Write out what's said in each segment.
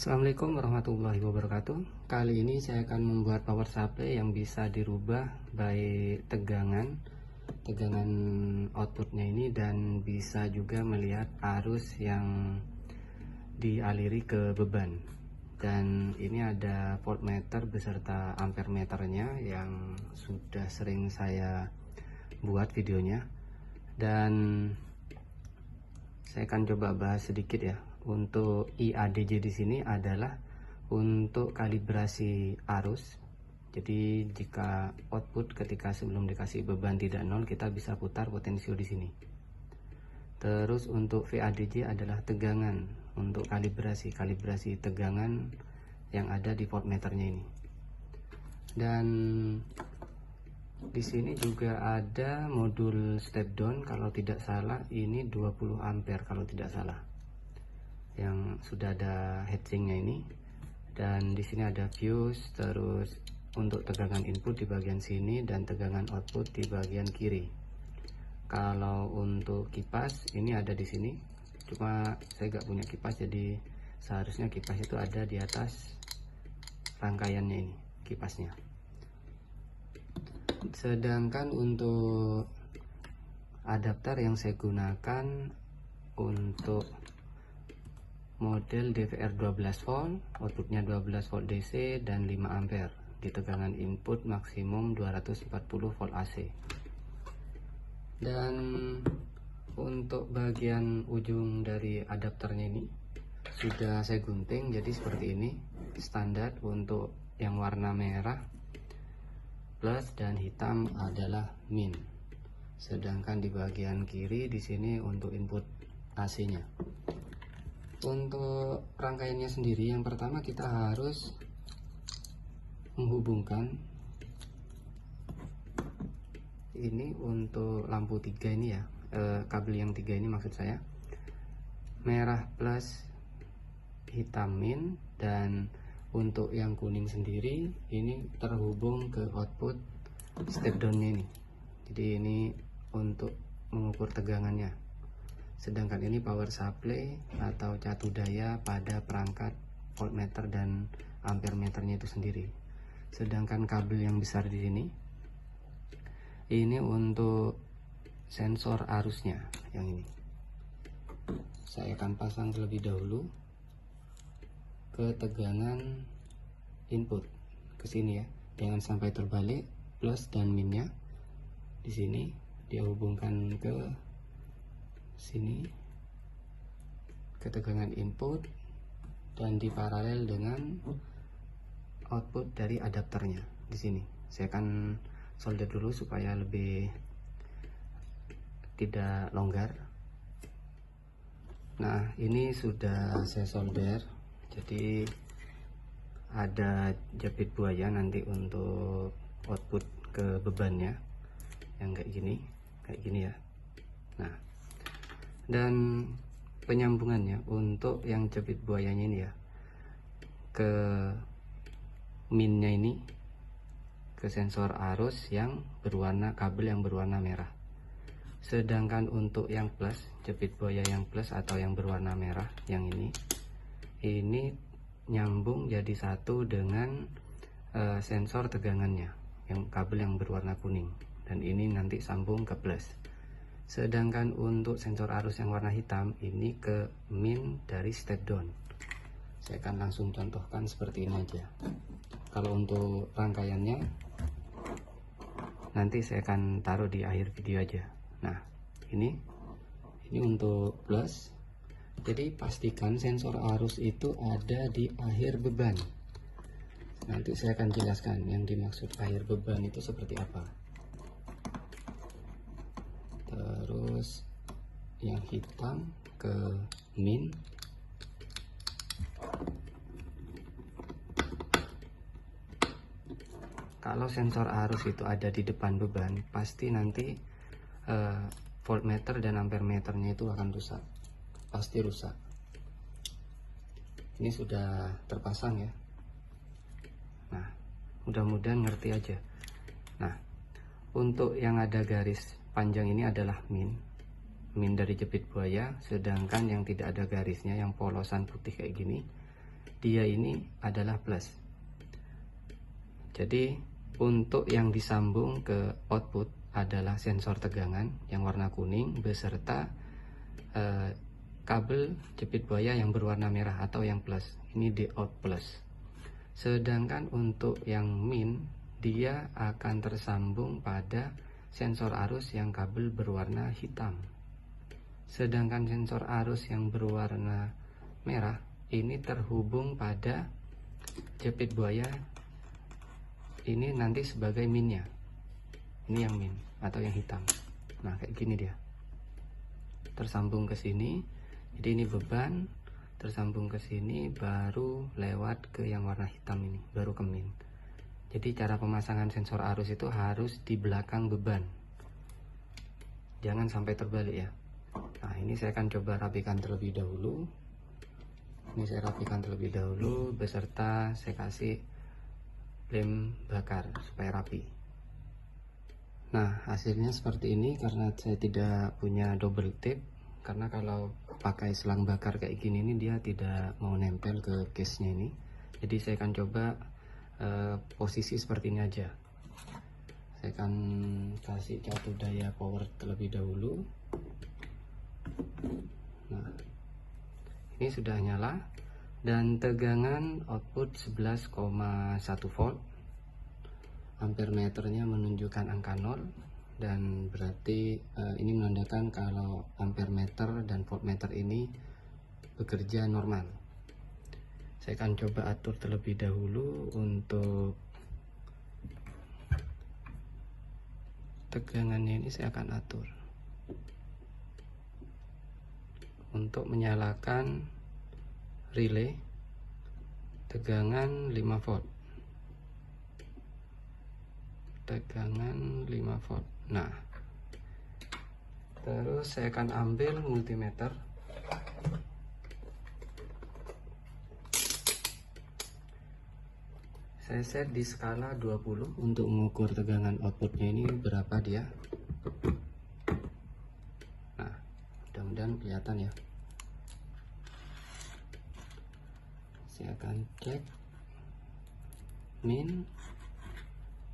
Assalamualaikum warahmatullahi wabarakatuh. Kali ini saya akan membuat power supply yang bisa dirubah baik tegangan outputnya ini, dan bisa juga melihat arus yang dialiri ke beban. Dan ini ada voltmeter beserta ampere meternya yang sudah sering saya buat videonya, dan saya akan coba bahas sedikit ya. Untuk IADJ di sini adalah untuk kalibrasi arus. Jadi jika output ketika sebelum dikasih beban tidak nol, kita bisa putar potensio di sini. Terus untuk VADJ adalah tegangan, untuk kalibrasi tegangan yang ada di voltmeternya ini. Dan di sini juga ada modul step down, kalau tidak salah ini 20 ampere kalau tidak salah, yang sudah ada heatsinknya ini. Dan di sini ada fuse, terus untuk tegangan input di bagian sini dan tegangan output di bagian kiri. Kalau untuk kipas ini ada di sini, cuma saya nggak punya kipas, jadi seharusnya kipas itu ada di atas rangkaiannya ini, kipasnya. Sedangkan untuk adapter yang saya gunakan untuk model DVR 12 volt, outputnya 12 volt DC dan 5 ampere di tegangan input maksimum 240 volt AC. Dan untuk bagian ujung dari adapternya ini sudah saya gunting, jadi seperti ini standar. Untuk yang warna merah plus dan hitam adalah min, sedangkan di bagian kiri di sini untuk input AC-nya. Untuk rangkaiannya sendiri, yang pertama kita harus menghubungkan ini untuk lampu 3 ini ya, kabel yang 3 ini maksud saya, merah plus hitam min. Dan untuk yang kuning sendiri ini terhubung ke output step down-nya ini, jadi ini untuk mengukur tegangannya. Sedangkan ini power supply atau catu daya pada perangkat voltmeter dan ampere meternya itu sendiri. Sedangkan kabel yang besar di sini ini untuk sensor arusnya, yang ini saya akan pasang terlebih dahulu ke tegangan input ke sini ya, jangan sampai terbalik. Plus dan minnya di sini dia hubungkan ke sini ke tegangan input, dan di paralel dengan output dari adapternya. Di sini saya akan solder dulu supaya lebih tidak longgar. Nah, ini sudah saya solder, jadi ada jepit buaya nanti untuk output ke bebannya yang kayak gini ya. Nah, dan penyambungannya untuk yang jepit buayanya ini ya, ke minnya ini ke sensor arus yang berwarna, kabel yang berwarna merah. Sedangkan untuk yang plus, jepit buaya yang plus atau yang berwarna merah yang ini nyambung jadi satu dengan sensor tegangannya, yang kabel yang berwarna kuning, dan ini nanti sambung ke plus. Sedangkan untuk sensor arus yang warna hitam ini ke min dari step down. Saya akan langsung contohkan seperti ini aja. Kalau untuk rangkaiannya nanti saya akan taruh di akhir video aja. Nah, ini untuk plus. Jadi pastikan sensor arus itu ada di akhir beban. Nanti saya akan jelaskan yang dimaksud akhir beban itu seperti apa. Terus yang hitam ke min. Kalau sensor arus itu ada di depan beban, pasti nanti voltmeter dan ampere meternya itu akan rusak, pasti rusak. Ini sudah terpasang ya. Nah, mudah-mudahan ngerti aja. Nah, untuk yang ada garis panjang ini adalah min dari jepit buaya. Sedangkan yang tidak ada garisnya, yang polosan putih kayak gini, dia ini adalah plus. Jadi untuk yang disambung ke output adalah sensor tegangan yang warna kuning beserta kabel jepit buaya yang berwarna merah atau yang plus. Ini di out plus. Sedangkan untuk yang min, dia akan tersambung pada sensor arus yang kabel berwarna hitam. Sedangkan sensor arus yang berwarna merah ini terhubung pada jepit buaya, ini nanti sebagai minnya. Ini yang min atau yang hitam. Nah, kayak gini dia. Tersambung ke sini. Jadi ini beban, tersambung ke sini baru lewat ke yang warna hitam ini, baru ke min. Jadi cara pemasangan sensor arus itu harus di belakang beban. Jangan sampai terbalik ya. Nah, ini saya akan coba rapikan terlebih dahulu. Ini saya rapikan terlebih dahulu beserta saya kasih lem bakar supaya rapi. Nah, hasilnya seperti ini karena saya tidak punya double tape. Karena kalau pakai selang bakar kayak gini ini dia tidak mau nempel ke case-nya ini. Jadi saya akan coba posisi seperti ini aja. Saya akan kasih catu daya power terlebih dahulu. Nah, ini sudah nyala dan tegangan output 11,1 volt. Ampere meternya menunjukkan angka 0 dan berarti ini menandakan kalau ampere meter dan voltmeter ini bekerja normal. Saya akan coba atur terlebih dahulu untuk tegangannya, ini saya akan atur. Untuk menyalakan relay tegangan 5 volt. Tegangan 5 volt. Nah, terus saya akan ambil multimeter. Saya set di skala 20 untuk mengukur tegangan outputnya ini berapa dia. Nah, mudah-mudahan kelihatan ya. Saya akan cek min,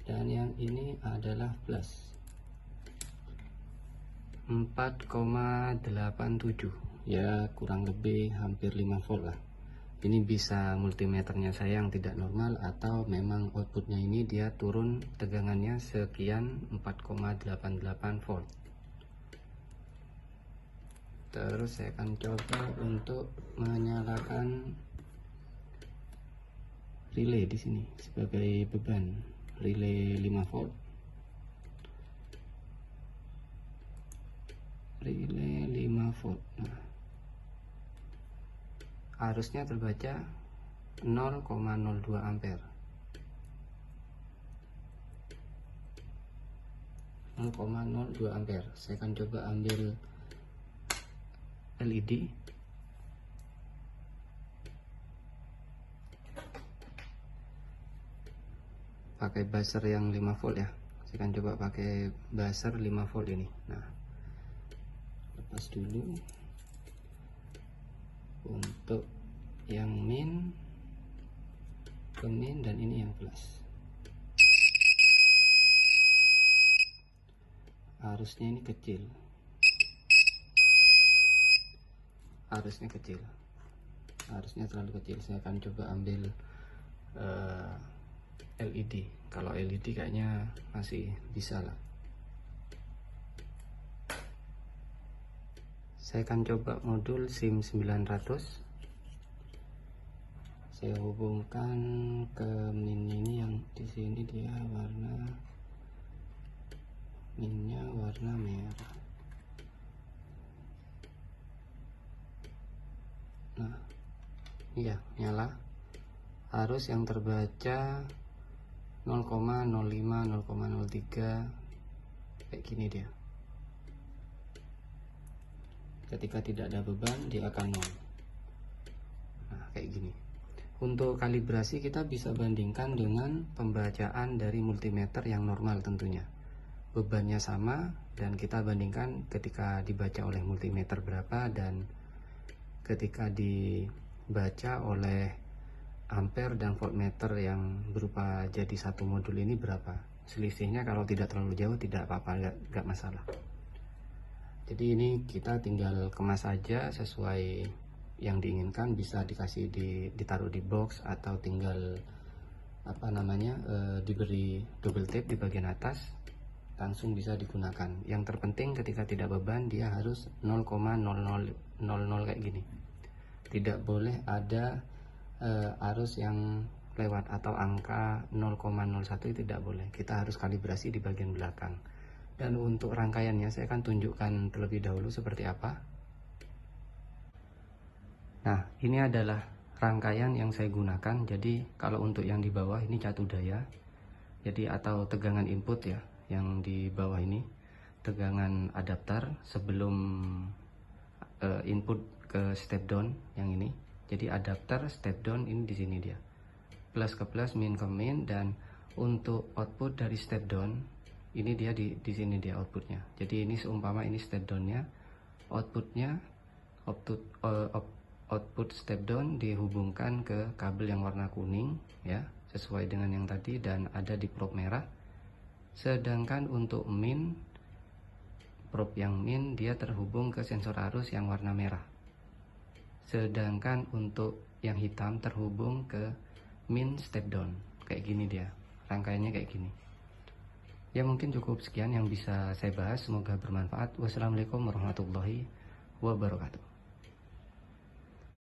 dan yang ini adalah plus 4,87, ya kurang lebih hampir 5 volt lah. Ini bisa multimeternya saya yang tidak normal atau memang outputnya ini dia turun tegangannya sekian 4,88 volt. Terus saya akan coba untuk menyalakan relay di sini sebagai beban. Relay 5 volt. Relay 5 volt. Nah, arusnya terbaca 0,02 ampere. 0,02 ampere. Saya akan coba ambil LED. Pakai buzzer yang 5 volt ya. Saya akan coba pakai buzzer 5 volt ini. Nah, lepas dulu. Untuk yang min ke min dan ini yang plus. Arusnya ini kecil. Arusnya kecil. Arusnya terlalu kecil. Saya akan coba ambil LED. Kalau LED kayaknya masih bisa lah. Saya akan coba modul SIM 900. Saya hubungkan ke min ini, yang di sini dia warna minnya warna merah. Nah, iya nyala. Arus yang terbaca 0,05, 0,03 kayak gini dia. Ketika tidak ada beban dia akan 0. Nah, kayak gini. Untuk kalibrasi kita bisa bandingkan dengan pembacaan dari multimeter yang normal tentunya. Bebannya sama dan kita bandingkan ketika dibaca oleh multimeter berapa dan ketika dibaca oleh ampere dan voltmeter yang berupa jadi satu modul ini berapa. Selisihnya kalau tidak terlalu jauh tidak apa-apa, nggak masalah. Jadi ini kita tinggal kemas saja sesuai yang diinginkan, bisa dikasih ditaruh di box atau tinggal diberi double tape di bagian atas, langsung bisa digunakan. Yang terpenting ketika tidak beban dia harus 0,0000 kayak gini, tidak boleh ada arus yang lewat atau angka 0,01 itu tidak boleh. Kita harus kalibrasi di bagian belakang. Dan untuk rangkaiannya saya akan tunjukkan terlebih dahulu seperti apa. Nah, ini adalah rangkaian yang saya gunakan. Jadi kalau untuk yang di bawah ini catu daya, jadi atau tegangan input ya, yang di bawah ini tegangan adapter sebelum input ke step down yang ini. Jadi adapter step down ini di sini dia, plus ke plus, min ke min. Dan untuk output dari step down ini dia di sini dia outputnya. Jadi ini seumpama ini step downnya, outputnya output step down dihubungkan ke kabel yang warna kuning ya, sesuai dengan yang tadi, dan ada di probe merah. Sedangkan untuk min, probe yang min dia terhubung ke sensor arus yang warna merah. Sedangkan untuk yang hitam terhubung ke min step down. Kayak gini dia, rangkaiannya kayak gini. Ya mungkin cukup sekian yang bisa saya bahas, semoga bermanfaat. Wassalamualaikum warahmatullahi wabarakatuh.